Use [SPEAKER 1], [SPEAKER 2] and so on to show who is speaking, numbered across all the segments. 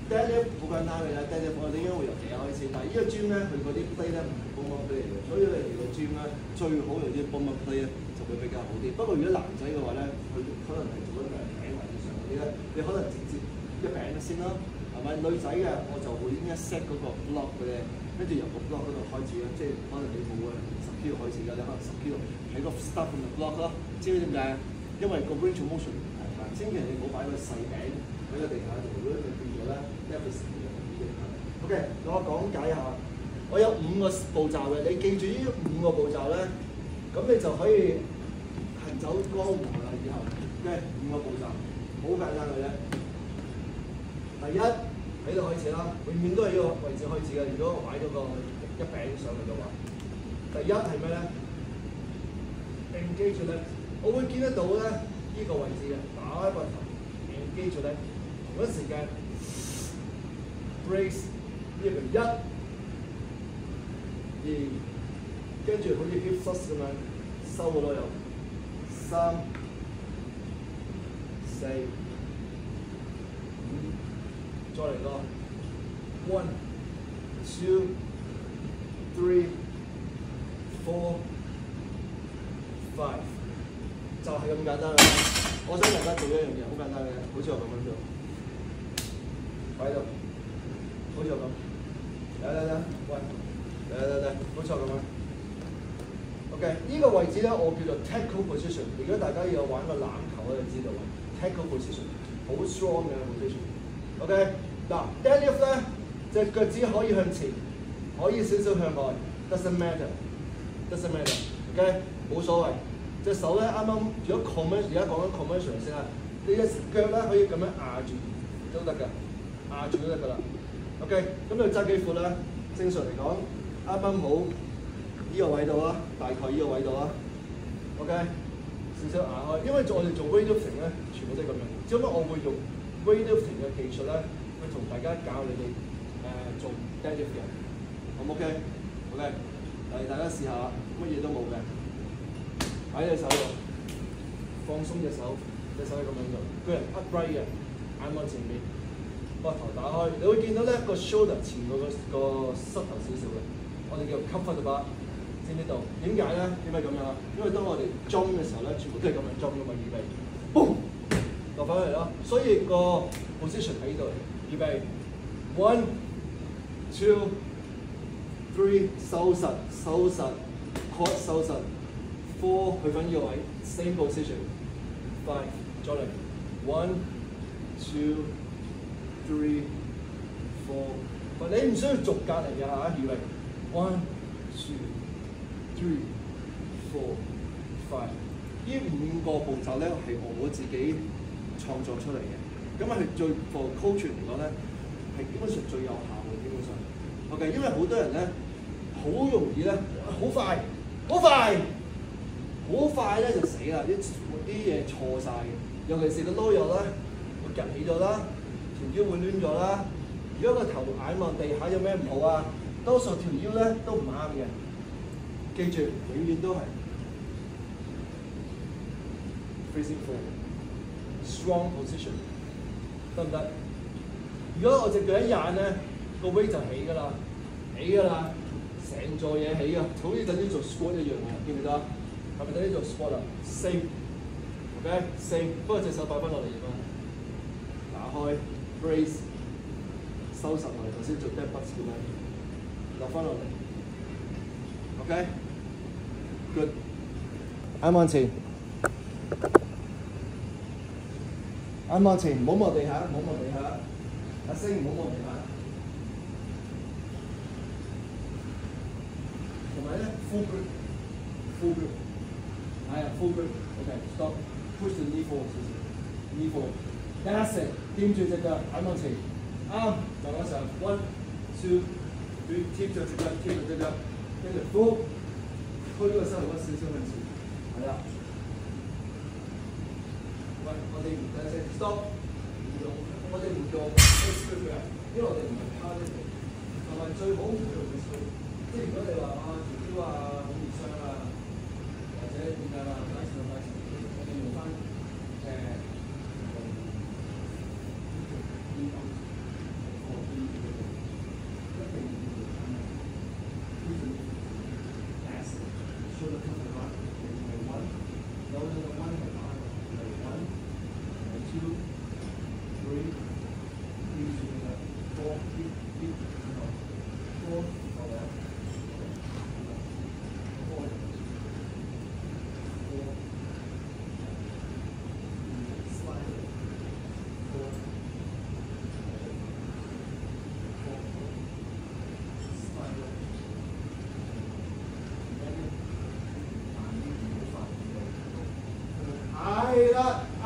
[SPEAKER 1] deadlift 好簡單嘅啦 ，deadlift 我哋應該會由地下開始，但係呢個 gym 咧，佢嗰啲 play 咧唔係 bomber play 嚟嘅，所以你嚟個 gym 咧最好用啲 bomber play 咧就會比較好啲。不過如果男仔嘅話咧，佢可能係做緊兩餅或以上嗰啲咧，你可能直接一餅先啦，係咪？女仔嘅我就會應該 set 嗰個 block 嘅咧，跟住由個 block 嗰度開始啦，即係可能你冇嘅10kg開始㗎，你可能10kg喺個 start from the block 咯，知唔知點解？因為個 range of motion 係嘛，千祈你唔好擺個細餅喺個地下度，如果你變咗咧，一個成嘅已經係。OK， 我講解下，我有5個步驟嘅，你記住呢5個步驟咧，咁你就可以行走江湖啦。以後嘅5個步驟，好簡單嘅啫。第一喺度開始啦，永遠都係呢個位置開始嘅。如果我擺咗個一餅上去嘅話，第一係咩咧？engage 咧，我會見得到咧呢個位置嘅，打開個頭 engage 咧，同一時間 brace 呢個1、2，跟住好似 hip thrust 咁樣收好多油，3、4、5，再嚟個1、2、3、4、5，就係咁簡單啦。我想大家做一樣嘢，好簡單嘅，好似我咁樣做，擺喺度，好似我咁，嚟，喂，好似我咁樣。OK， 呢個位置咧，我叫做 tackle position。如果大家有玩過籃球咧，就知道 tackle position 好 strong 嘅 position。OK， 嗱 deadlift 咧，隻腳趾可以向前，可以少少向外 ，doesn't matter。OK， 冇所謂。隻手咧啱啱，如果 convention 而家講緊 convention 先啦，你隻腳咧可以咁樣壓住都得㗎，壓住都得㗎啦。OK， 咁你揸幾闊咧？正常嚟講，啱啱好呢個位度啦，大概呢個位度啦。OK， 少少壓開，因為我哋做 weightlifting 咧，全部都係咁樣。只不過我會用 weightlifting 嘅技術咧，去同大家教你哋做 deadlift 嘅，好唔 OK？OK， 嚟大家試下，乜嘢都冇嘅。喺隻手度，放鬆隻手係咁樣做，個人 upright 嘅，眼望前面，膊頭打開，你會見到咧個 shoulder 前嗰個膝頭少少嘅，我哋叫 cover the bar， 知唔知道？點解咧？點解咁樣啊？因為當我哋裝嘅時候咧，全部都係咁樣裝㗎嘛，預備 boom 落翻嚟咯，所以個 position 喺度嚟，預備 1、2、3， 收實 quad 收實。4去翻呢個位 ，same position。5 再嚟 1、2、3、4。你唔需要逐格嚟嘅嚇，預備 1、2、3、4、5。呢5個步驟咧係我自己創作出嚟嘅，咁係最 for coaching 嚟講咧係基本上最有效嘅，基本上。OK， 因為好多人咧好容易咧好快咧就死啦！啲嘢錯晒嘅，尤其是個 low 油啦，會趌起咗啦，條腰會攣咗啦。如果個頭眼望地下有咩唔好啊？多數條腰咧都唔啱嘅。記住，永遠都係 facing forward，strong position， 得唔得？如果我隻腳一掗咧，個 weight 就起㗎啦，成座嘢起㗎，好似等於做 squat 一樣嘅，記唔記得？係咪等於做 squat 啊 ？Same，OK， same。不過隻手擺翻落嚟啫嘛，打開 brace， 收實落嚟，頭先做 dead butts 咁樣，落翻落嚟 ，OK，good。眼望前，唔好望地下，阿星唔好望地下。同埋咧 full grip。係啊 full grip。OK，stop。Push the knee forward，knee forward。That's it。掂住隻腳，眼望前。啱，慢慢上。1、2、3，貼住隻腳，跟住 full， 推個膝頭骨少少向前。係啦。喂，我哋唔得先 ，stop。我哋唔做 grip 嘅，因為我哋唔係 powerlifting， 同埋最好唔好用 grip。即係如果你話條腰好易傷啊，或者點解啦，拉長，我哋用翻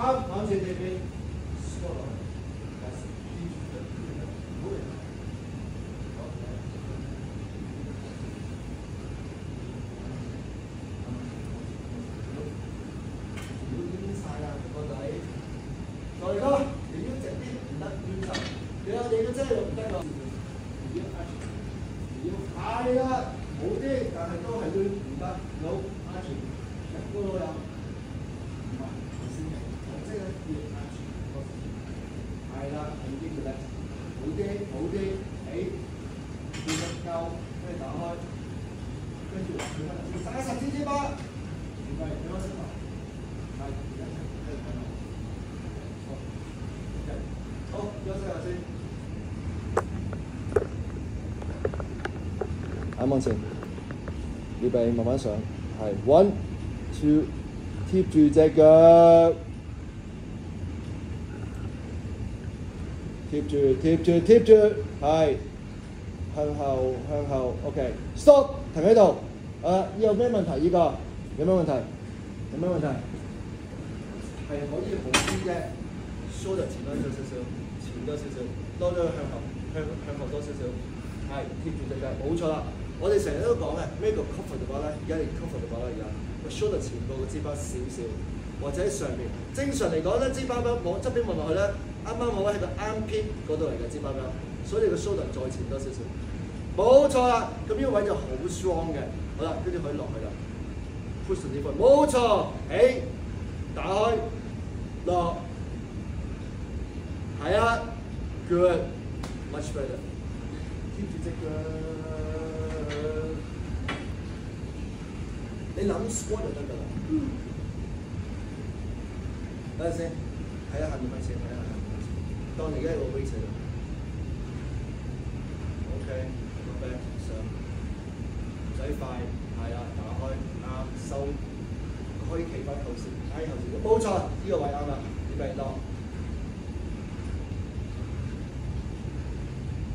[SPEAKER 1] 啱，攬住地邊，squat 落去，但係記住唔好離開。再嚟啦！你要直啲唔得，要就你有你嘅真係唔得㗎。要係啦，好啲，但係都係要唔得，有壓住，一個都有。唔係，先嘅，即係要壓住。係啦，好啲嘅咧，好啲，好啲，見得夠，跟住打開，跟住打10支巴，唔係，俾我識埋，係，一齊睇到。好，休息下先。眼望前，預備慢慢上，係 1 2，貼住隻腳，貼住，係向後 ，OK，stop， 停喺度。有咩問題？依個有咩問題？係可以好啲啫。shoulder 前多少少，多咗向後多少少，係貼住隻腳，冇錯啦。我哋成日都講嘅咩叫 cover 嘅話咧，而家你 cover 嘅話咧，而家個 shoulder 前部個支巴少少，或者喺上面。正常嚟講咧，支巴往側邊望落去咧，啱啱好喺個 armpit 嗰度嚟嘅支巴，所以你個 shoulder 再前多少少，冇錯啦。咁呢個位就好 strong 嘅，好啦，跟住可以落去啦 ，push 呢個，冇錯，起，打開，落。係啊 ，good，much better。貼住隻腳，你諗 squat 就得㗎啦。等陣先，睇下下面先，當你而家有個 weight 喺度。OK，個 back 上，唔使快，係啊，打開，啱，收，可以企翻後先，挨後先，冇錯，呢個位啱啦，預備當。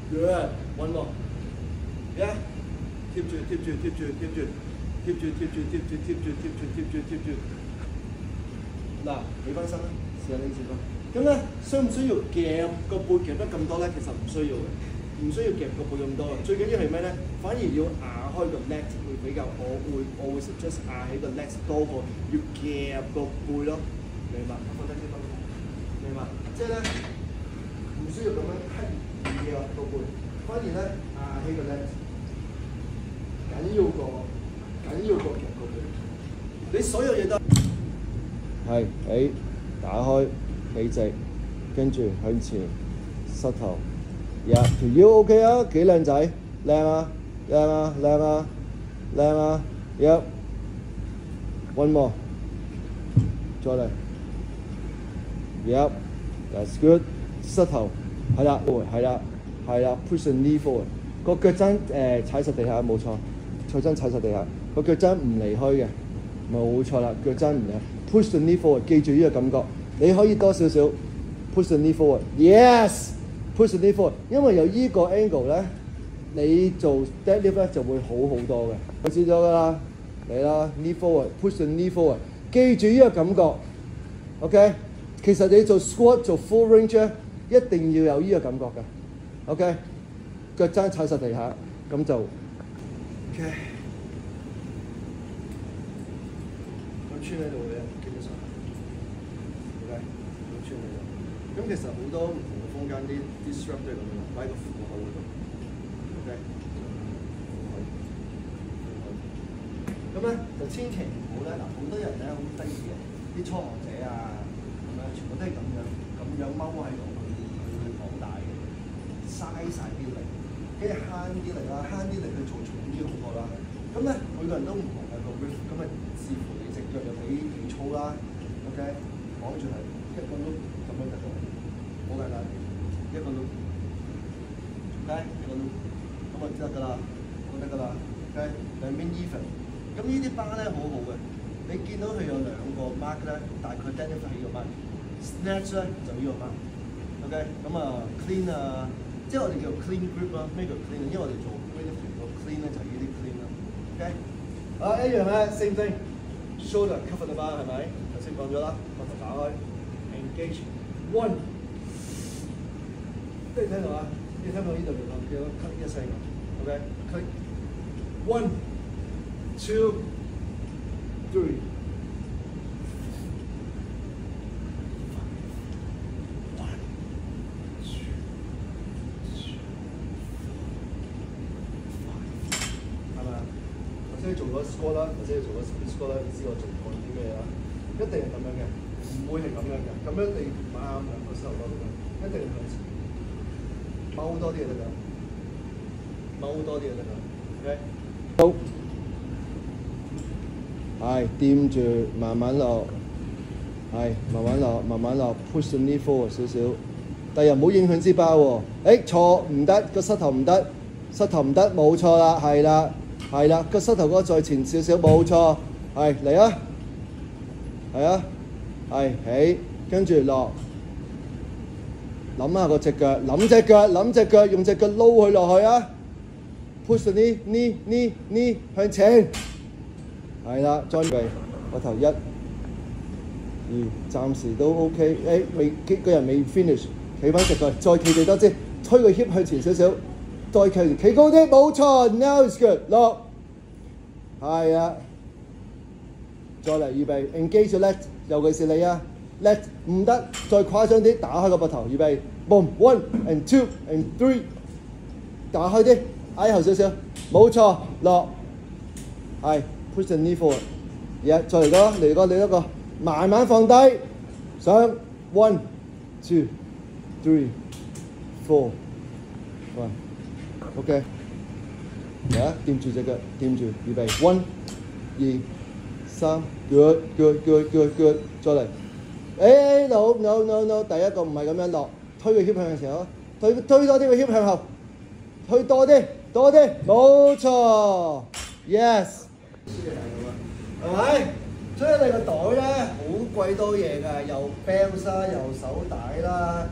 [SPEAKER 1] Good， one more，yeah， 貼住，嗱，起翻身啦，試下呢次咯。咁咧，需唔需要夾個背夾得咁多咧？其實唔需要嘅，唔需要夾個背咁多。最緊要係咩咧？反而要壓開個 leg 會比較，我會 suggest 壓起個 leg 多過要夾個背咯。明白？明白？即係咧，唔需要咁樣刻意。嘅個背，反而咧起個 leg 緊要過夾個背。你所有嘢都係起，打開，起直，跟住向前，膝頭，條腰 OK 啊，幾靚仔，靚啊 ，one more， 再嚟 ，that's good， 膝頭。係啦 ，push the knee forward， 個腳踭踩實地下，冇錯，腳踭踩實地下，個腳踭唔離開嘅，冇錯啦，腳踭唔離開 ，push the knee forward， 記住呢個感覺，你可以多少少 push the knee forward，yes，push the knee forward， 因為有依個 angle 咧，你做 deadlift 咧就會好多嘅，我知咗㗎啦，嚟啦 knee forward，push the knee forward， 記住呢個感覺 ，OK， 其實你做 squat 做 full range 咧。一定要有呢個感覺㗎 ，OK， 腳踭踩實地下，咁就 OK， 咁穿喺度嘅，基本上 OK， 咁穿喺度。咁其實好多唔同嘅空間啲 strap 都係咁樣，擺喺個褲口嗰度 ，OK， 咁咧就千祈唔好咧，嗱好多人咧好得意嘅，啲初學者啊，咁樣全部都係咁樣踎喺度。嘥晒啲力，跟住慳啲力啦，慳啲力去做重啲好過啦。咁咧每個人都唔同嘅個 grip， 咁咪視乎你隻腳有幾粗啦。OK， 綁住係一個碌咁樣得㗎，好簡單，一個碌 ，OK， 一個碌，咁就得㗎啦，得㗎啦。OK， 兩邊 even。咁呢啲班咧好好嘅，你見到佢有兩個 mark 咧，大概 deadlift 係呢個 mark，snatch 咧就呢個 mark。OK， 咁clean 啊。即係我哋叫 clean grip 啦，咩叫 clean？ 因為我哋做 weightlifting 個 clean 咧就係呢啲 clean 啦。OK， 一樣咧 same thing，shoulder cover 到吧，係咪？頭先講咗啦，膊頭打開， engage one。你聽到啊？你聽到呢度嚟講，叫 cut 一聲，OK，cut one two three。你做咗 squat 啦，或者你做咗 split squat 啦，你知我做過啲咩啦？一定係咁樣嘅，唔會係咁樣嘅。咁樣你唔啱兩個膝頭哥咁樣，一定向前，踎多啲就得㗎，踎多啲就得㗎。OK， 好，係掂住，慢慢落，係慢慢落，慢慢落 ，push the knee forward 少少，但又唔好影響支包喎。錯唔得，個膝頭唔得，膝頭唔得，冇錯啦，係啦。係啦，個膝頭哥再前少少，冇錯，係嚟啊，係啊，係起，跟住落，諗下個隻腳，諗隻腳，用隻腳撈佢落去啊 ，push the knee 向前，係啦，再嚟，個頭1、2，暫時都 OK，未個人未 finish， 企翻隻腳，再企地多啲，推個 hip 向前少少。再企高啲，冇錯 ，now is good， 落，係啊，再嚟預備 engage 咗 let， 尤其是你啊 let 唔得，再誇張啲，打開個膊頭，預備 boom one and two and three， 打開啲，挨後少少，冇錯，落，係 push the knee forward， 再嚟多個，慢慢放低，上 one two three four five。OK， 嚟啊！掂住隻腳，掂住，預備 ，1、2、3 ，good， 再嚟。no， 第一個唔係咁樣落，推個 hip 向前咯，推多啲個 hip 向後，推多啲，冇錯 ，yes， 係咪？所以你個袋咧好鬼多嘢㗎，又 belt 啦，又手帶啦，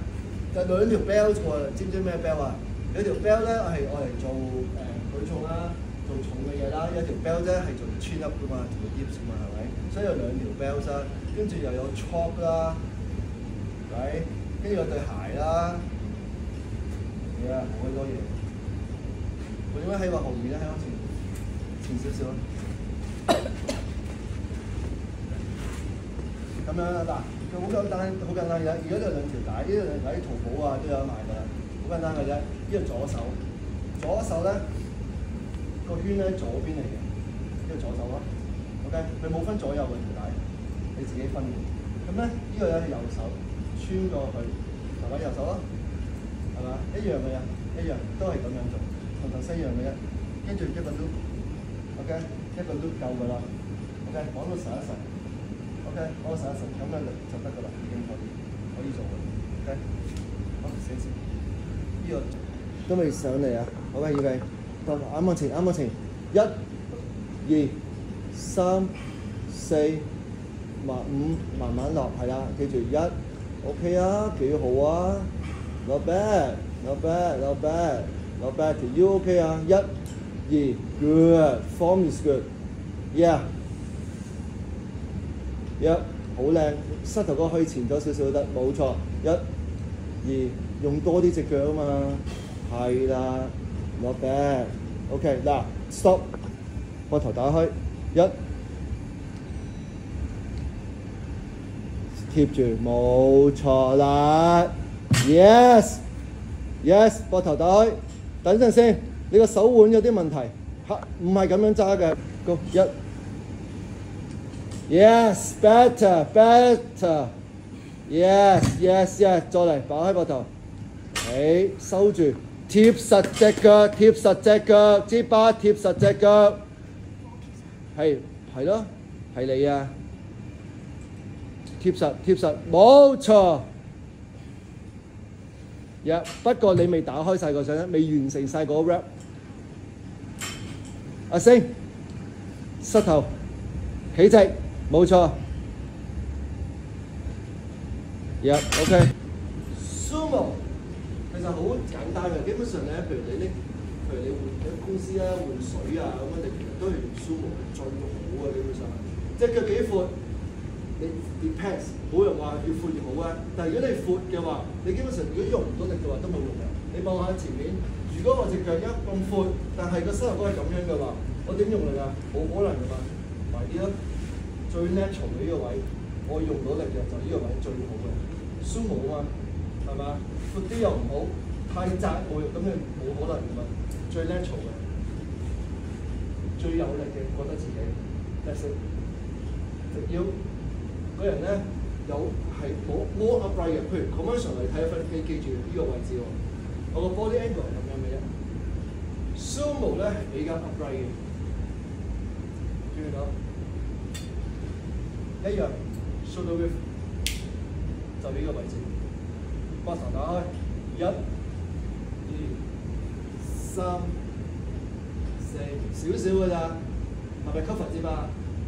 [SPEAKER 1] 就2條 belt 喎，知唔知咩 belt 啊？有條 belt 咧係愛嚟做舉重啦，做重嘅嘢啦；有條 belt 咧係做 chin up 噶嘛，做 dips 噶嘛，係咪？所以有2條 belt 啦，跟住又有 chalk 啦，係，跟住有對鞋啦，係啊，好多嘢。我點解喺個後面咧？喺我前少少啊。咁樣啦，嗱，佢好簡單嘅。而家呢2條帶，呢2條帶喺淘寶啊都有得賣㗎啦。好簡單嘅啫，呢個左手咧個圈咧左邊嚟嘅，呢個左手咯 ，OK， 佢冇分左右嘅條帶，你自己分嘅。咁咧呢個咧係右手穿過去，係咪右手咯？係嘛？一樣嘅啫，一樣都係咁樣做，同頭先一樣嘅啫。跟住一個都 ，OK， 一個都夠㗎啦 ，OK， 講到實一實 ，OK， 講到實一實，咁樣就得㗎啦，已經可以做㗎 ，OK， 好，寫先。呢個都未上嚟啊！好嘅，預備，到啱向前，1、2、3、4、5，慢慢落，係啦，記住1 ，OK 啊，幾好啊 ，not bad， 條腰 OK 啊，1、2 ，good，form is good，yeah， 好靚，膝頭哥可以前咗少少都得，冇錯，1、2。用多啲隻腳啊嘛，係啦 ，not bad。OK， 嗱 ，stop， 膊頭打開，1，貼住，冇錯啦 ，yes， 膊頭打開，等陣先，你個手腕有啲問題，唔係咁樣揸嘅 ，go 1 ，yes better， yes， 再嚟擺開膊頭。收住，貼實隻腳，支巴貼實隻腳，係咯，係你啊，貼實，冇錯。不過你未打開晒個相，未完成晒個 rap。阿星，膝頭起直，冇錯。OK。Sumo。其實好簡單嘅，基本上咧，譬如你換公司啦，換水啊咁樣，你其實都係用 Sumo 係最好嘅，基本上。隻腳幾闊，你 depends， 冇人話越闊越好啊。但係如果你闊嘅話，你基本上如果用唔到力嘅話都冇用嘅。你望下前面，如果我隻腳一咁闊，但係個膝頭哥係咁樣嘅話，我點用力啊？冇可能㗎嘛，埋啲咯。最 natural 嘅呢個位，我用到力嘅就呢個位最好嘅。Sumo 啊嘛，係嘛？闊啲又唔好，太窄冇用，咁你冇可能㗎嘛。最 natural 嘅，最有力嘅，覺得自己 that's it。直腰嗰人咧有係冇 more upright 嘅，譬如 commercial 嚟睇一分機，記住呢個位置喎。我個 body angle 係咁樣嘅啫。Sumo 咧係比較 upright 嘅，注意到一樣 shoulder width 就呢個位置，膊頭打開，一、二、三、四，少少㗎咋，係咪 cover 啫嘛？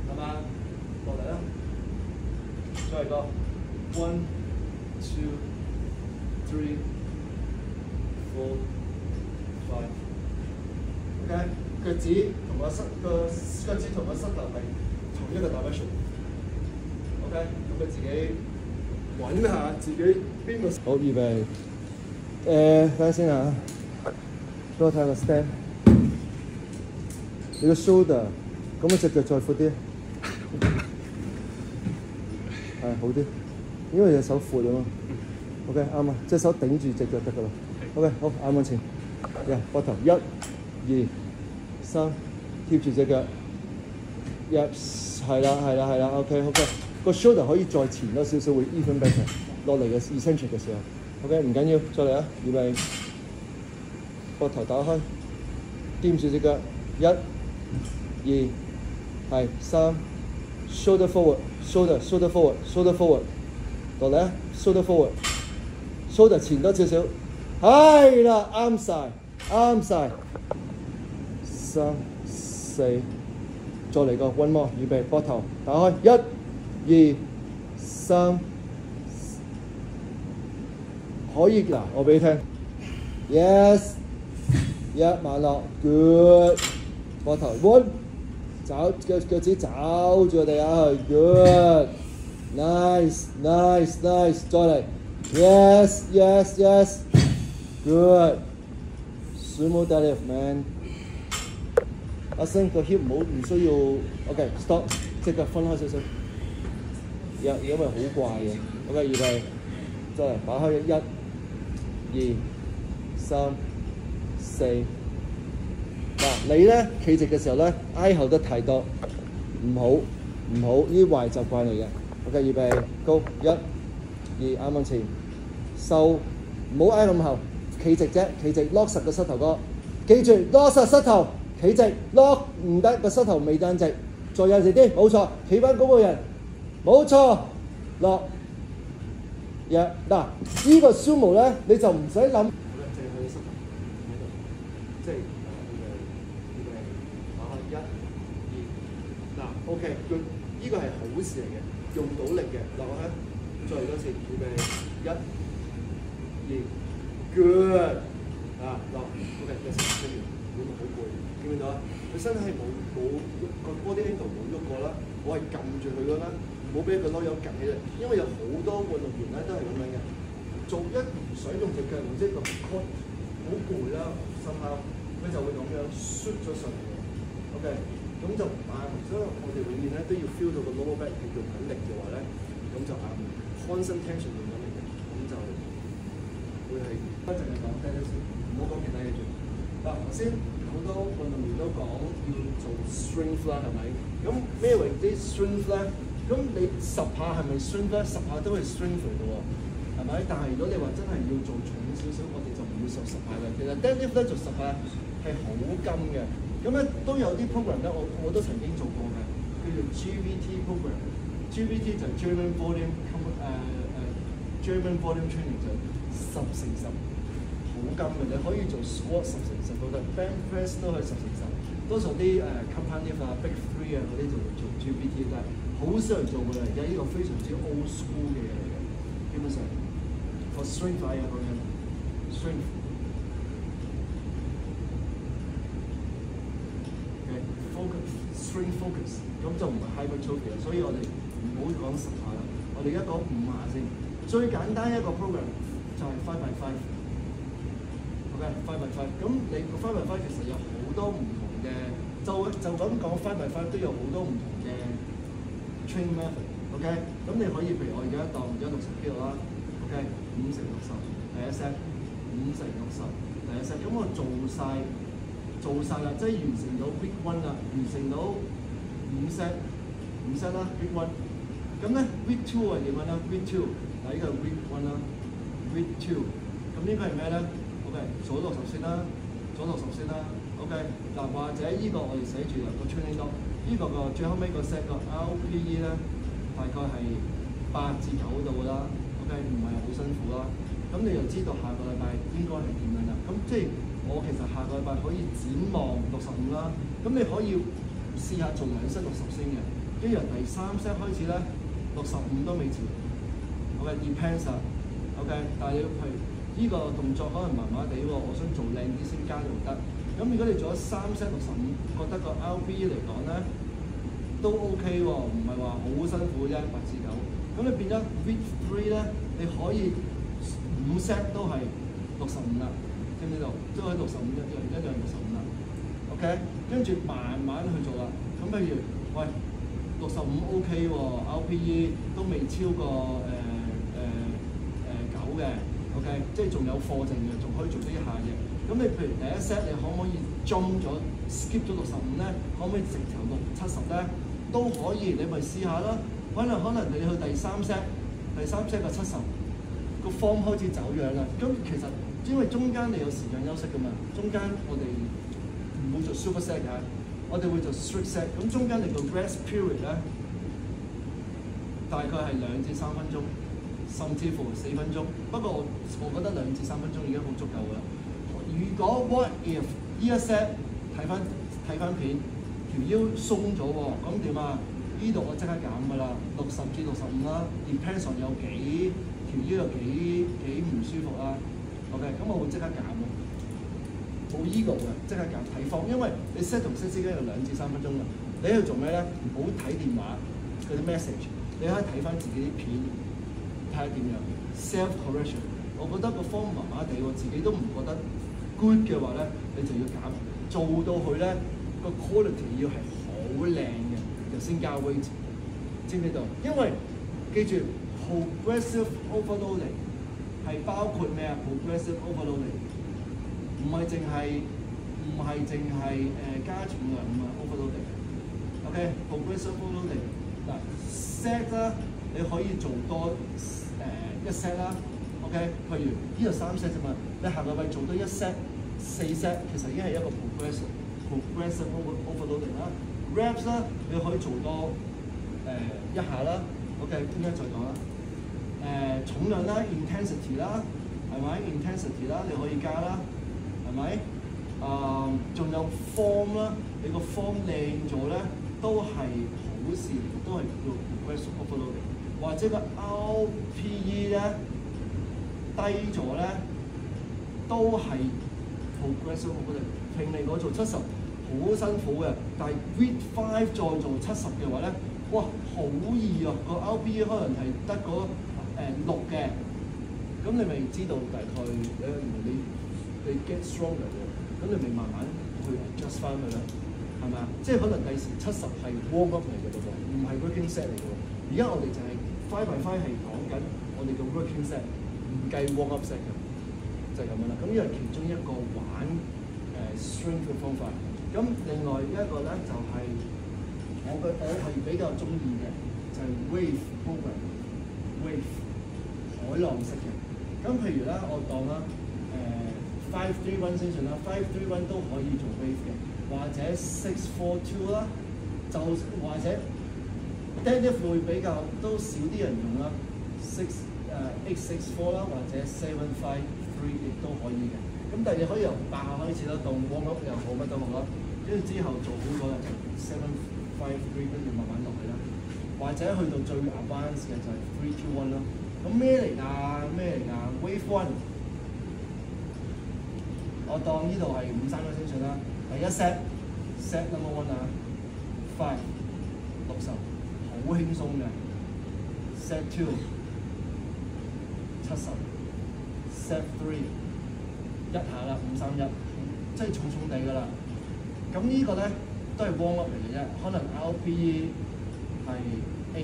[SPEAKER 1] 係嘛？落嚟啦，再嚟個 1 2 3 4 5 OK， 腳趾同個膝頭係同一個 direction。OK， 咁佢自己揾下自己邊個。好，預備。睇下先啊，俾我睇下個 stand。你個 shoulder， 咁你隻腳再闊啲。係好啲，因為隻手闊啊嘛。OK， 啱啊，隻手頂住隻腳得㗎啦。OK， 好，眼望前，膊頭1、2、3，貼住隻腳。係啦 ，OK， 個 shoulder 可以再前多少少，會 even better。落嚟嘅 eccentric 嘅時候 ，OK， 唔緊要，再嚟啊，預備，膊頭打開，掂住隻腳，1、2，係3 ，shoulder forward。shoulder forward， 落嚟啊 ，shoulder forward，shoulder 前多少少，係啦，啱晒，3、4，再嚟個 one more， 預備，膊頭打開，1、2、3，可以嗱，我俾你聽 ，yes， 慢落 ，good， 膊頭 one。腳趾找住我哋啊 ，good， nice， 再嚟 ，yes， good， sumo deadlift man， 阿星個 hip 唔需要 ，OK stop， 隻腳分開少少，因為好怪嘅 ，OK 預備，再嚟擺開1、2、3、4。嗱，你咧企直嘅時候咧，挨後得太多，唔好，呢啲壞習慣嚟嘅。OK， 預備，高，1、2，啱啱前，收，唔好挨咁後，企直啫，企直 ，lock 實個膝頭哥，記住 lock 實膝頭，企直 ，lock 唔得個膝頭未單直，再有時啲，冇錯，企翻高個人，冇錯，落，嗱，呢個 sumo 咧你就唔使諗。OK， 佢呢個係好事嚟嘅，用到力嘅，落去，再嚟多次，預備1、2 ，good， 落 ，OK， 跟住會唔會好攰？見唔見到啊？佢身體冇個 body angle 冇喐過啦，我係撳住佢㗎啦，唔好俾個籮柚趌起嚟，因為有好多運動員咧都係咁樣嘅，做一唔想用隻腳，或者個 core 好攰啦，心口佢就會咁樣 shoot 咗上嚟嘅 ，OK。咁就唔啱，所以我哋永遠咧都要 feel 到個 lower back 係用緊力嘅話咧，咁就啱 constant tension 用緊力嘅，咁就會係不淨係講 deadlift 先，唔好講其他嘢住。嗱，頭先好多運動員都講要做 strength 啦，係咪？咁咩為之 strength 咧？咁你10下係咪 strength 咧？10下都係 strength 嚟嘅喎，係咪？但係如果你話真係要做重少少，我哋就唔會做10下嘅。其實 deadlift 咧做10下係好金嘅。咁咧都有啲 program 咧，我都曾經做過嘅，叫做 GVT program。GVT 就係 German Volume Training， 就10乘10，好金嘅。你可以做 squat 10乘10都得 ，bench press 都可以10乘10。多數啲compound lift 啊、big three 啊嗰啲就做 GVT， 但係好少人做嘅。而家呢個非常之 old school 嘅嘢嚟嘅，基本上 for strength 啊講緊 strength。strength focus， 咁就唔係 hypertrophy，所以我哋唔好講10下啦，我哋而家講5下先。最簡單一個 program 就係 5 by 5。OK， 5 by 5。咁你個5 by 5其實有好多唔同嘅，就咁講5 by 5都有好多唔同嘅 training method。OK， 咁你可以譬如我而家當咗60 kg 啦。OK， 5乘60第一 set， 5乘60第一 set。咁我做晒啦，即係完成到 week 1啦，完成到5 set 啦 week 1。咁咧 week 2係點樣咧 ？week 2嗱呢個係 week 1啦 ，week 2。咁呢個係咩咧 ？OK， 數60先啦，數60先啦。OK， 嗱或者呢個我哋寫住啦個 training log， 呢個最後尾個 set 個 RPE 咧大概係8至9度啦。OK， 唔係好辛苦啦。咁你就知道下個禮拜應該係點樣啦。咁即係我其實下個禮拜可以展望65啦。咁你可以試下做2 set 60先嘅，跟住由第3 set 開始咧65都未遲。OK，depends 啊。OK， 但係你譬如呢個動作可能麻麻地喎，我想做靚啲先加就得。咁如果你做咗3 set 65，覺得個 RB 嚟講咧都 OK 喎，唔係話好辛苦啫，8至9。咁你變咗 week 3咧，你可以5 set 都係65啦，知唔知道？都係65一樣65啦。OK， 跟住慢慢去做啦。咁譬如喂65 OK 喎 ，RPE 都未超過9嘅。OK， 即係仲有課程嘅，仲可以做呢一下嘅。咁你譬如第一 set 你可唔可以中咗 skip 咗65咧？可唔可以直頭70咧？都可以，你咪試下啦。可能你去第3 set 個70個 form 開始走樣啦。咁其實因為中間你有時間休息噶嘛，中間我哋唔會做 super set 嘅，我哋會做 strict set。咁中間你個 rest period 咧，大概係2至3分鐘，甚至乎4分鐘。不過我覺得2至3分鐘已經好足夠㗎啦。如果 what if 呢一 set 睇翻片，條腰鬆咗喎，咁點啊？呢度我即刻減㗎啦，60至65啦 ，depends on 有條腰有幾唔舒服啦。OK， 咁我會即刻減咯，冇 ego 嘅，即刻減睇方，因為你 set 同 set 之間有2至3分鐘㗎。你喺度做咩咧？唔好睇電話嗰啲 message， 你可以睇翻自己啲片，睇下點樣 self correction。我覺得個方麻麻地，我自己都唔覺得 good 嘅話咧，你就要減，做到佢咧個 quality 要係好靚嘅，就先加 weight， 知唔知道？因為記住 progressive overloading 係包括咩啊 ？progressive overloading 唔係淨係加重量啊 overloading。OK，progressive overloading 嗱 set 啦，你可以做多1 set 啦。OK， 譬如呢度3 set 啫嘛，你下個禮拜做多1 set 4 set， 其實已經係一個 progressive overloading 啦。reps 啦，你可以做多1下啦。OK， 點解再講啦？重量啦 ，intensity 啦，係咪 ？intensity 啦，你可以加啦，係咪？仲有 form 啦，你個 form 靚咗咧，都係好事嚟，都係叫 progressive overloading。或者個 RPE 咧低咗咧，都係 progressive overloading。平嚟我做70好辛苦嘅，但係 week 5再做70嘅話咧，哇好易啊！個 RPE 可能係得嗰6嘅，咁你咪知道大概你 get stronger 嘅，咁你咪慢慢去 adjust 翻佢啦，係咪啊？即係可能第時70係 warm up 嚟嘅喎，唔係 working set 嚟嘅喎。而家我哋就係5 by 5係講緊我哋嘅 working set， 唔計 warm up set 嘅，就係咁樣啦。咁呢係其中一個玩strength 嘅方法。咁另外一個咧就係、我係比較中意嘅，就係、wave program，wave 海浪式嘅。咁譬如咧，我當啦5-3-1先算啦，5-3-1都可以做 wave 嘅，或者6-4-2啦，就或者 deadlift 會比較都少啲人用啦，8-6-4啦，或者7-5-3亦都可以嘅。咁但係你可以由8下開始啦，當 warm up 又好乜都好啦，跟住之後做好咗就 7-5-3，跟住慢慢落去啦。或者去到最 advanced 嘅就係 3-2-1 啦。咁咩嚟㗎？Wave 1， 我當呢度係5-3-1先算啦。第一 set number 1啊，5 60，好輕鬆嘅。set 2 70 set 3 一下啦531，即係重重地㗎啦。咁呢個咧都係 warm up 嚟嘅啫，可能 RPE 係8，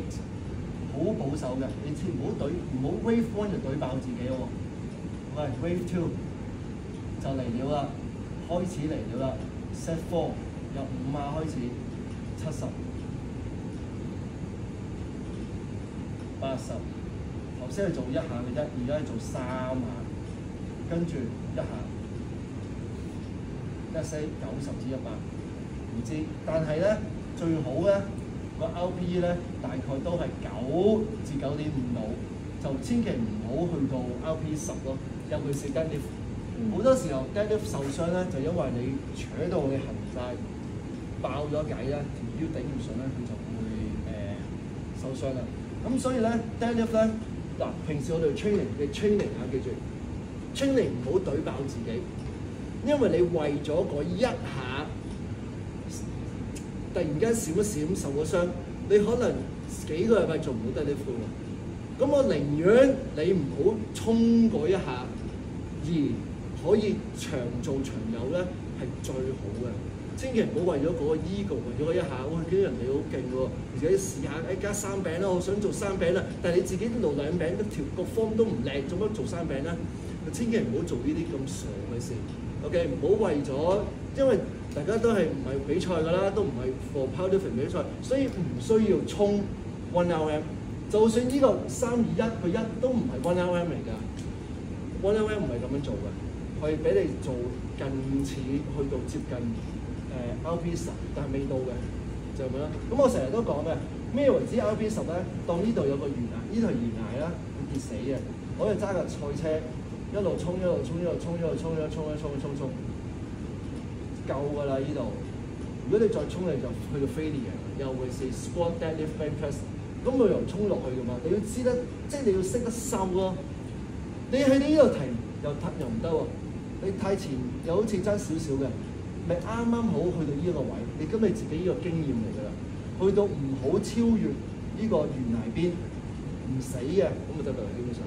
[SPEAKER 1] 好保守嘅。你千唔好 wave 1就懟爆自己喎。喂 wave 2就嚟了啦，開始嚟了啦。set 4由5下開始70。80，頭先係做1下嘅啫，而家係做3下，跟住1下，let's say 90至100，唔知，但係咧最好咧個 RPE 咧大概都係9至9.5度，就千祈唔好去到 RPE 10咯，尤其是 deadlift。好多時候 deadlift 受傷咧，就因為你扯到你行晒爆咗計咧，條腰頂唔順咧，佢就會受傷啦。咁所以咧 deadlift 咧嗱，平時我哋 training 啊，記住 training 唔好懟爆自己，因為你為咗嗰一下突然間閃一閃受咗傷，你可能幾個禮拜做唔到 deadlift 喎。咁我寧願你唔好衝嗰一下，而可以長做長有咧係最好嘅。千祈唔好為咗嗰個 ego， 為咗嗰一下，哇！見到人哋好勁喎，而且試下加3餅啦，我想做3餅啦，但係你自己露2餅，個 form 都唔靚，做乜做3餅咧？千祈唔好做呢啲咁傻嘅事。OK， 唔好為咗，因為大家都係唔係比賽㗎啦，都唔係 for powerlifting 比賽，所以唔需要衝 1RM。就算呢個321佢1都唔係 1RM 嚟㗎 ，1RM 唔係咁樣做嘅，係俾你做近似去到接近。RP 10，但係未到嘅，就咁樣啦。咁我成日都講嘅，咩為之 RP 10咧？當呢度有個懸崖，呢度係懸崖啦，會跌死嘅。我哋揸架賽車，一路衝，夠㗎啦！呢度，如果你再衝，你就去到 failure， 又會是 squat deadlift bench press， 咁冇人衝落去㗎嘛。你要知得，即係你要識得收咯。你喺呢度停又唔得喎，你太前又好似爭少少嘅。咪啱啱好去到呢個位，你今日自己呢個經驗嚟㗎啦。去到唔好超越呢個懸崖邊，唔死嘅咁咪得㗎啦。基本上，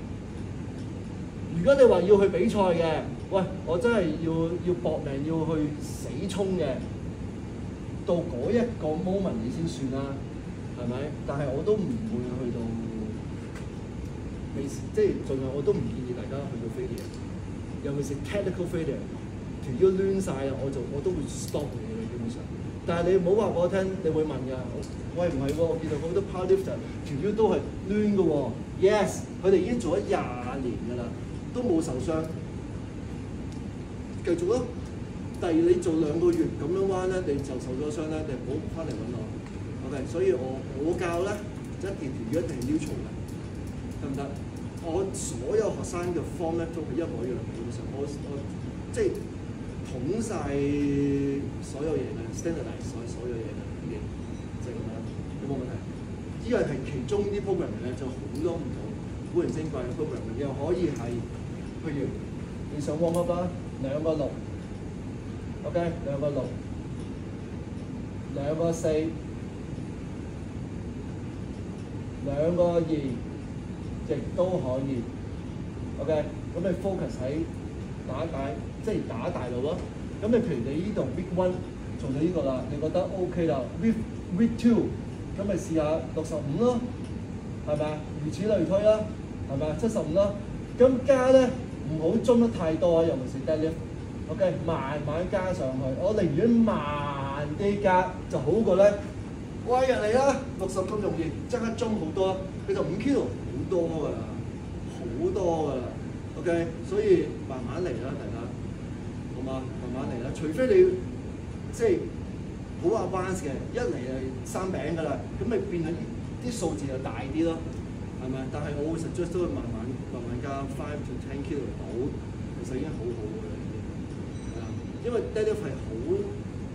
[SPEAKER 1] 如果你話要去比賽嘅，喂，我真係要搏命要去死衝嘅，到嗰一個 moment 你先算啦，係咪？但係我都唔會去到即係盡量我都唔建議大家去到 failure， 尤其是 technical failure。條腰攣晒啦，我都會 stop 你嘅基本上。但係你唔好話俾我聽，你會問㗎。喂，唔係喎，我見到好多 powerlifter 條腰都係攣嘅喎。Yes， 佢哋已經做咗20年㗎啦，都冇受傷。繼續咯。第二你做2個月咁樣彎咧，你就受咗傷咧，你唔好翻嚟揾我。OK， 所以我教咧一條腰一定係 neutral嘅，得唔得？我所有學生嘅 form 咧都係一模一樣，基本上我即係。統晒所有嘢嘅 standardize 所有嘢嘅已經就係咁樣，有冇問題？呢個係其中啲 program 咧，就好多唔同古靈精怪嘅 program， 又可以係譬如你上 warm up 啦，2個6 ，OK， 2個6，2個4，2個2，亦都可以 ，OK， 咁你 focus 喺即係打大路咯。咁你譬如你呢度 week 1做到呢個啦，你覺得 OK 啦 ，week 2咁咪試下65咯，係咪啊？如此類推啦，係咪啊？75啦，咁加咧唔好樽得太多啊，尤其是 deadlift，OK， 慢慢加上去。我寧願慢啲加就好過咧，哇入嚟啦，60咁容易，即刻樽好多，你就5 kilo 好多㗎啦，好多㗎啦。OK， 所以慢慢嚟啦，大家，好嘛？慢慢嚟啦，除非你即係好 advanced 嘅，一嚟就3餅㗎啦，咁咪變咗啲數字就大啲咯，係咪？但係我會 suggest 都會慢慢加5 to 10 kilo 到，其實已經好好㗎啦，已經係啦，因為 deadlift 係好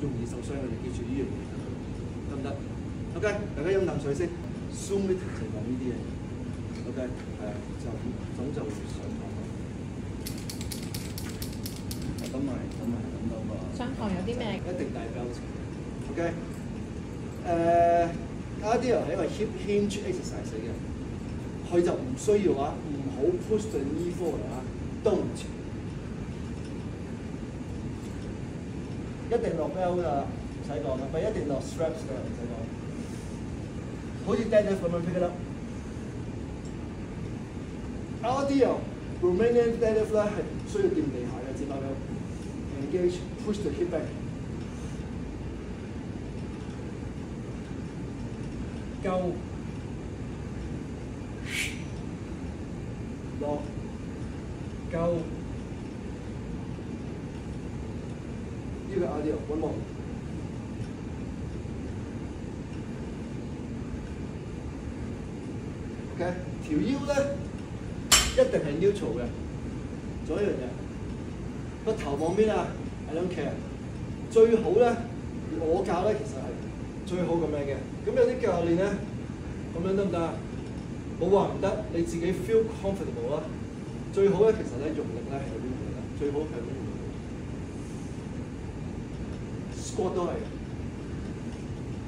[SPEAKER 1] 容易受傷嘅，你記住呢樣嘢得唔得 ？OK， 大家飲啖水先 ，Zoom meeting 就講呢啲嘢 ，OK， 係啊，就上堂。等到個
[SPEAKER 2] 上堂有啲咩？
[SPEAKER 1] 一定大標誌 ，OK。cardio 係一個 hip hinge exercise 嚟嘅。佢就唔需要啊，唔好 push the knee forward 啊 ，don't。一定落 belt 㗎，唔使講啦，咪一定落 straps 㗎，唔使講。好似 deadlift 咁樣 pick it up。RDL Romanian deadlift 咧係唔需要掂地下嘅，只不過 engage push the hip back。夠。落。夠。呢個 RDL one more。OK， 條腰咧一定係 neutral 嘅。仲有一樣嘢，個頭望邊啊 ？I don't care。最好咧，我教咧其實係最好咁樣嘅。咁有啲教練咧，咁樣得唔得啊？冇話唔得，你自己 feel comfortable 啦。最好咧，其實咧用力咧係有啲用力，最好係有啲用力。squat 都係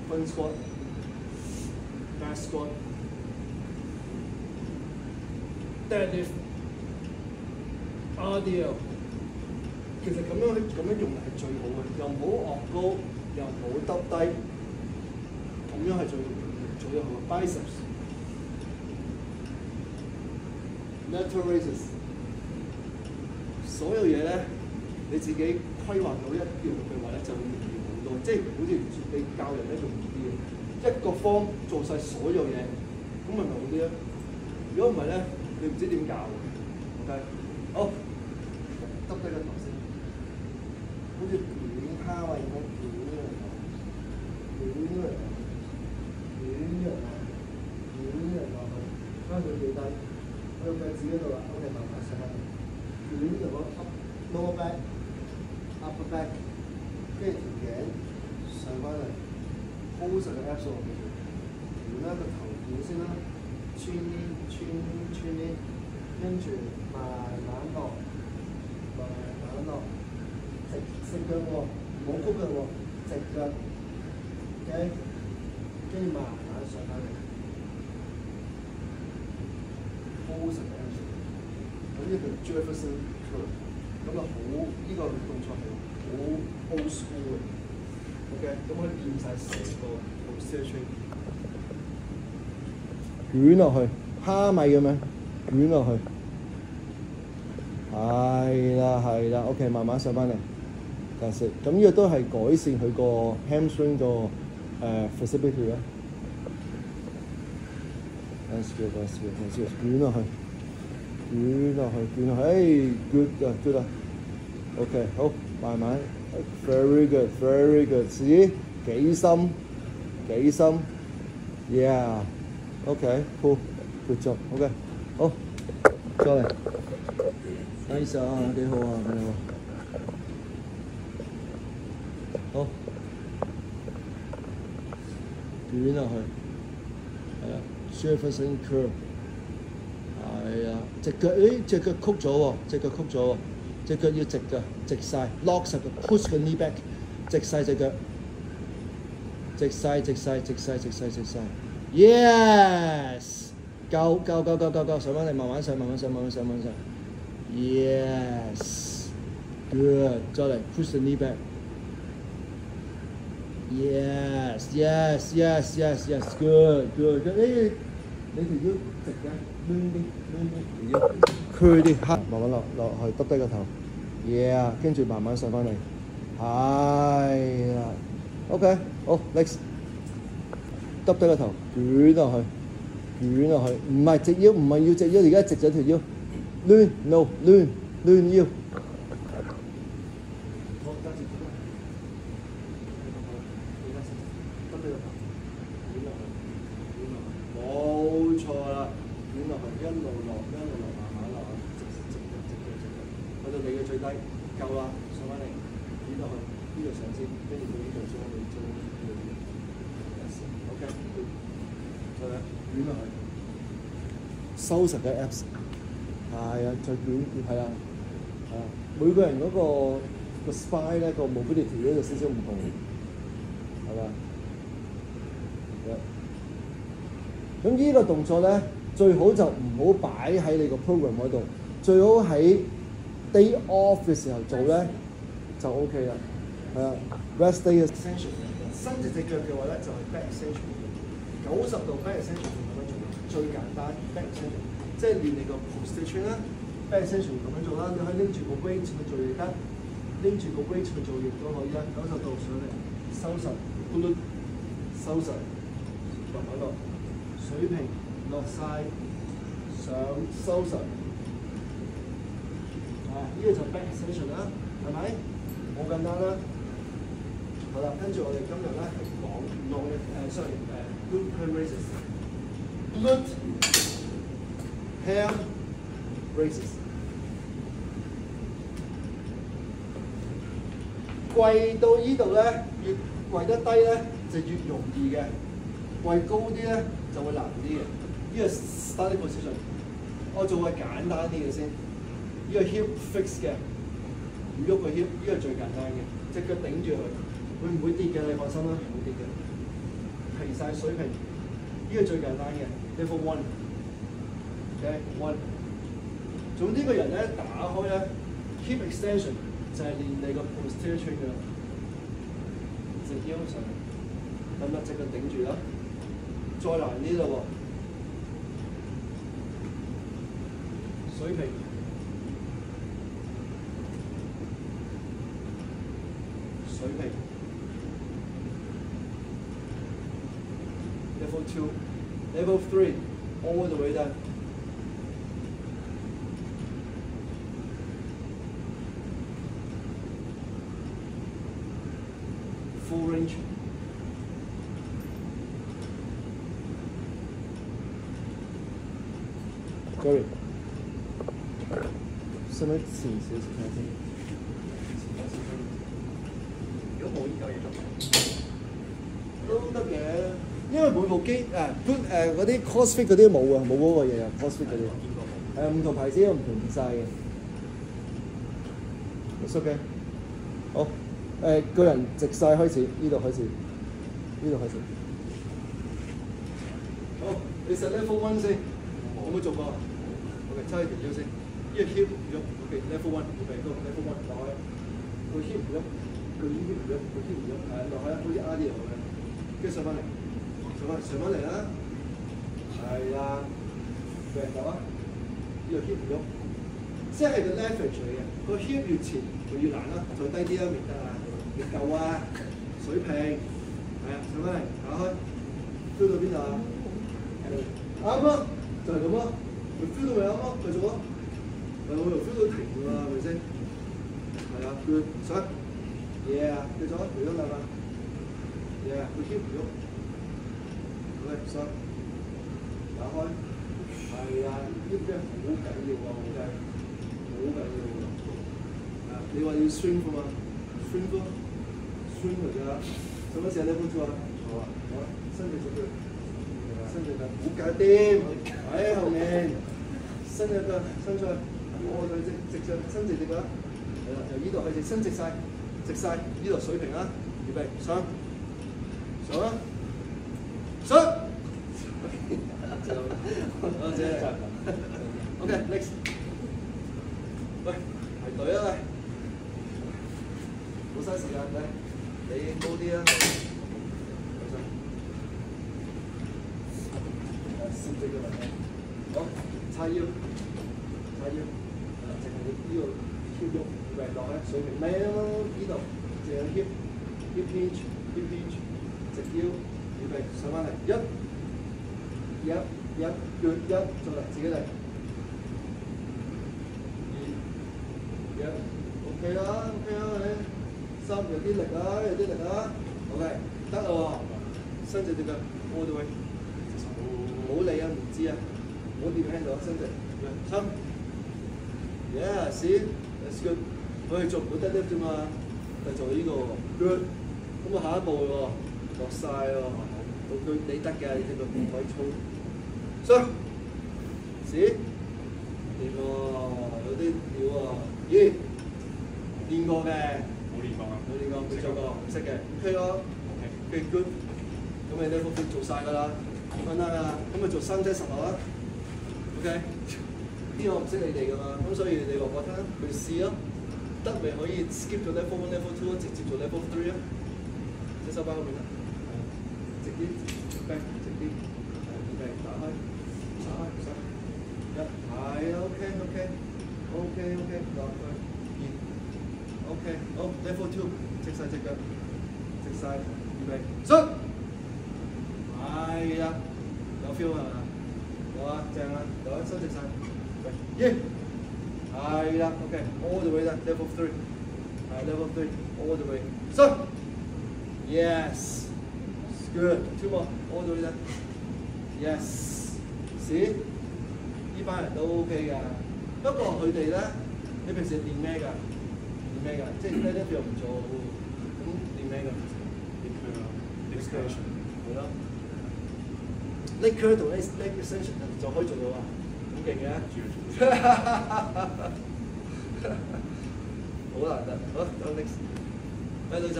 [SPEAKER 1] front squat、back squat、deadlift、RDL， 其實咁樣用力係最好嘅，又唔好昂高，又唔好耷低，咁樣係最好嘅。biceps、lateral raises， 所有嘢咧你自己規劃到一樣嘅話咧，就會容易好多。即係好似你教人咧容易啲嘅，一個方做晒所有嘢，咁咪好啲咯。如果唔係咧，你唔知點教嘅。OK， 好，耷低個頭先，好似捲蝦位咁樣捲咗嚟，翻到幾低，去到腳趾嗰度啦。OK， 慢慢上翻嚟，捲就攞 lower back、upper back， 跟住條頸上翻嚟 ，hold 實個 abs 落去，捲啦個頭捲先啦，穿呢，跟住慢慢落，直腳喎，唔好曲腳喎，直腳 ，OK， 跟住慢慢上翻嚟 ，hold 實個 abs， 咁呢個 Jefferson curl， 咁啊好，呢個動作係好 old school 嘅 ，OK， 咁可以練晒成個 posterior chain， 捲落去，蝦米咁樣捲落去。係啦 ，OK， 慢慢上翻嚟，that's it。咁呢個都係改善佢個 hamstring 個flexibility 啦。That's good，捲落去，good 啊 ，OK， 好，慢慢 ，very good， 試幾深，yeah，OK，cool，good job，OK， 好，再嚟。nice 啊，幾好啊，幾好。好，捲落去，係啊 ，Jefferson curl， 係啊，隻腳曲咗喎，隻腳要直㗎，直晒 ，lock 實個 push 個 knee back， 直晒隻腳，直晒 ，yes， 夠，上翻嚟，慢慢上。Yes, good， 再嚟 push the knee back. Yes, good。你條腰直嘅，攣啲條腰，屈啲，慢慢落去，耷低個頭。Yeah， 跟住慢慢上翻嚟。係啦 ，OK， 好 ，next， 耷低個頭，捲落去，唔係直腰，唔係要直腰，而家直咗條腰。攣 ，no 攣腰。冇錯啦，捲落去，一路落，慢慢落，直，去到你嘅最低，夠啦，上翻嚟，捲落去，呢度上先，跟住到呢度將佢，OK， 再嚟，捲落去，收實嘅 abs。係啊，再捲係啊，每個人嗰個 spine 咧個 mobility 咧有少少唔同，係嘛？咁呢個動作咧最好就唔好擺喺你個 program 嗰度，最好喺 day off 嘅時候做咧就 OK 啦。係啊 ，rest day extension 伸直隻腳嘅話咧就係 back extension， 90度 back extension 咁樣做，最簡單 back extension， 即係練你個 posture 啦 ，back extension 咁樣做啦，你可以拎住個 weight 去做亦得，拎住個 weight 去做亦都可以啦，90度上嚟收實，收實，落嗰度，水平落晒，上收實，呢個就 back extension 啦，係咪？好簡單啦。好啦，跟住我哋今日咧係講 glute ham raises，glute ham raises。跪到呢度咧，越跪得低咧就越容易嘅，跪高啲咧就會難啲嘅。呢個 starting position， 我做個簡單啲嘅先。呢個 hip fix 嘅，唔喐個 hip， 呢個最簡單嘅，隻腳頂住佢，會唔會跌嘅？你放心啦，唔會跌嘅。提晒水平，呢個最簡單嘅 level one。OK one。總之個人咧打開咧 hip extension 就係練你個 posterior chain 嘅，直腰上，咁啊隻腳頂住啦，再難啲啦喎，水平。水平 ，level 2 level 3 all the way down。full range。Sorry， 使唔使遲少少先？如果冇呢嚿嘢都得嘅，因為每部機嗰啲 CrossFit 嗰啲冇啊，冇嗰個嘢啊 ，CrossFit 嗰啲唔同牌子有唔同 design 嘅。It's OK， 好個人直晒開始，呢度開始，呢度開始。好，你實 level one 先，有冇做過 ？OK， 揸起條腰先，呢個 hip 唔喐 ，OK，level one，OK， go level one 落去，個 hip 唔喐。佢呢啲唔喐，佢啲唔喐，落去，好似啱啲落去，跟住上翻嚟，上翻嚟啦，係啦，腳走啊，呢個 hip 唔喐，即係個 leverage 嚟嘅，個 hip 越前就越難啦，再低啲啦，唔得啊，越夠啊，水平，係啊，上翻嚟，打開 ，feel 到邊度啊？啱啊，就係咁咯，咪 feel 到咪啱咯，繼續咯，我又 feel 到停㗎嘛，係咪先？係啊，佢上。Yeah， 繼續，回咗兩下。Yeah， 佢 keep 唔喐。OK， 上，打開。係啊，呢啲好緊要啊，好緊要啊！你話要 swing 㗎嘛 ？swing 咯 ，swing 嚟㗎。做乜事你冇做啊？好啊，好啊，伸隻腳，伸隻腳，好緊掂。喺後面，伸隻腳，伸出去。我對直腳，伸直隻腳。係啦，由呢度開始伸直晒。直晒，呢度水平啦，預備上，上啦，上，多謝 ，OK，next， 喂，排隊啊，冇嘥時間，嚟，你高啲啊，先這個問題，好，叉腰，淨係呢個跳喐。落去水平咩咯？呢度淨係 hip hinge， 直腰，預備上翻嚟，一，腳一，再嚟自己嚟，2，1 ，OK 啦，你3有啲力啦，OK， 得啦喎，伸直隻腳 all the way， 唔好理啊，唔知啊，唔好掂輕度，伸直，3 ，yeah， see，that's good。佢做唔到 deadlift 啫嘛，係做呢個 good， 咁啊下一步喎，落晒喎，到佢你得嘅，你隻腳唔可以粗，上，試，掂喎，有啲料喎，咦，練過嘅，冇練過，冇做過，唔識嘅 ，OK 咯 ，OK good，咁你呢個做晒㗎啦，簡單㗎，咁咪做3隻10下啦。OK， 呢個唔識你哋噶嘛，咁所以你話我聽去試咯，得咪可以 skip 咗 level 1、level 2咯，直接做 level 3啊，隻手包嗰邊啦，直啲 back 直啲，預備打開，唔使，係 OK，落去，OK， 好 level 2，直晒隻腳，直晒，預備，出，係啊，有 feel 係嘛？有啊，正啊，有啊，收直晒，耶，係啦 ，OK，all the way 啦 ，level 3，係 level 3，all the way，收 ，yes，good，two more，all the way 啦 ，yes，see， 呢班人都 OK 㗎，不過佢哋咧，你平時練咩㗎？練咩㗎？即係呢啲又唔做，咁練咩㗎？練佢啊 係咯。leg curl 同 leg extension 就可以做到啊，咁勁嘅，好難得，好，走 next， 咩女仔？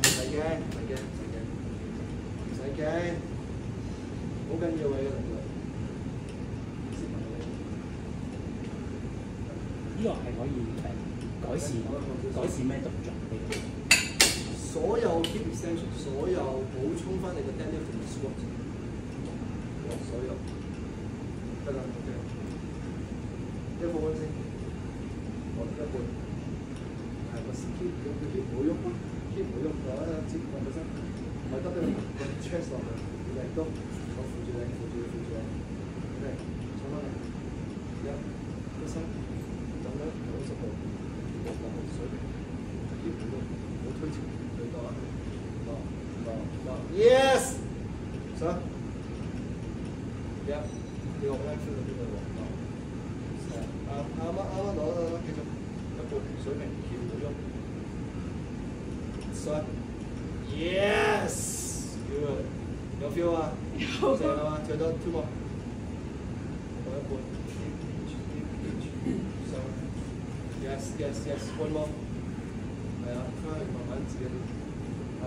[SPEAKER 1] 唔使驚，好緊要嘅呢個能力。
[SPEAKER 2] 呢個係可以改善咩動作？
[SPEAKER 1] 所有 hip extension， 所有補充翻你嘅 deadlift 同 squat， 所有得啦 ，OK， 一個彎先，我一半，係個 keep 冇喐，keep 冇喐，接個身，唔係得嘅，個 chest 落去，嚟都，我扶住你 ，OK， 坐翻嚟，個身，咁樣90度，落水平 ，keep 冇喐，冇推前。Yes， 上 ，yeah， 你個 left foot 邊度落？啱攞，繼續一步水平翹到喐，上 ，yes，good， 有 feel 啊？有正啊嘛，跳多 two more， 我一半 ，keep 上 ，yes，one more， 係啊，翻去慢慢自己，係。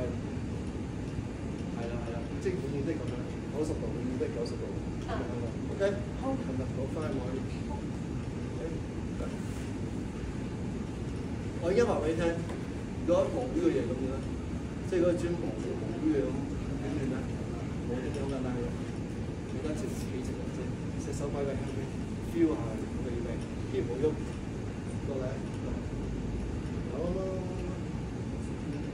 [SPEAKER 1] 即係永遠都係咁樣，90度，永遠都係90度。OK， 好，好翻我。我而家話俾你聽，如果冇呢個嘢咁樣，即係嗰個磚冇呢個咁點算咧？冇點樣㗎，但係你單詞幾直嘅啫，隻手擺個輕啲 ，feel 下佢嘅，keep 冇喐，過嚟，好，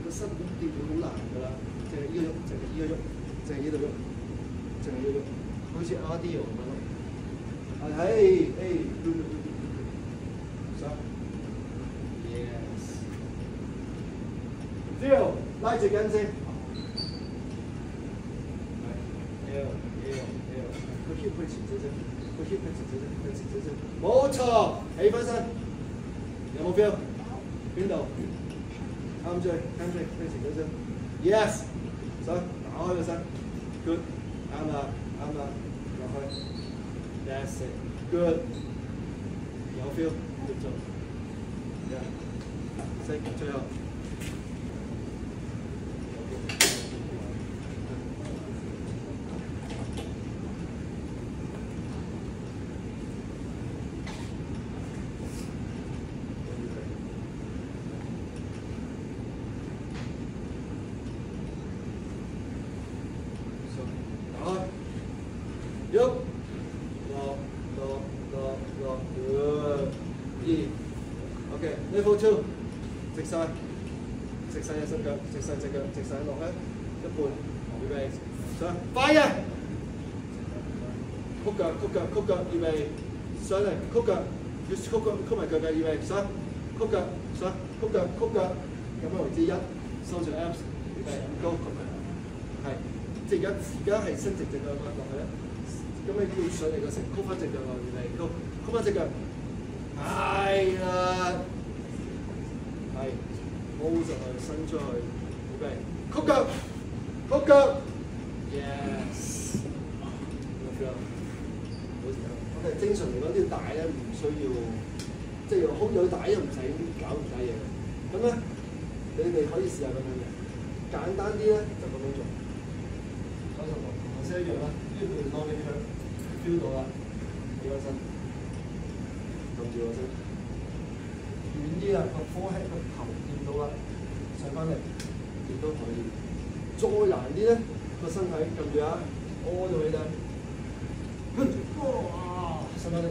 [SPEAKER 1] 個身咁跌會好難㗎啦，淨係依個喐，淨係依個喐。淨係呢度喐，淨係呢度喐，好似 RDO 咁樣咯。上 ，yes。feel 拉直筋先。個 hip 去前少少，個 hip 去前少少，冇錯，起翻身。有冇 feel？ 邊度？啱住，去前少少。yes， 上，打開個身。Good， 啱啦，落去 ，that's it， good， 有 feel， good job， yeah， 最後。喐，落 good， OK，level 2， 直晒隻身腳，直晒隻腳，直晒落去，一半，預備，上，快嘅，曲腳，預備，上嚟，曲腳，要曲埋腳嘅，預備，上，曲腳，上，曲腳，咁樣為之1，收住 abs， 預備，高，係，即係而家係伸直隻腳落去咧。咁你要上嚟個成曲翻隻腳落嚟，曲翻隻腳，係啦，係，踎上去，伸出去，預備，曲腳 ，yes， 有 feel 好似咁。OK， 正常嚟講啲帶咧唔需要，即係有帶又唔使搞其他嘢。咁咧，你哋可以試下咁樣嘅，簡單啲咧就咁樣做。90度，同頭先一樣啦，呢邊攞你向。feel 到啦，起個身，撳住個身，遠啲啦，個 forehead 個頭掂到啦，上翻嚟亦都可以。再難啲咧，個身體撳住啊，all the way down，哇，上翻嚟。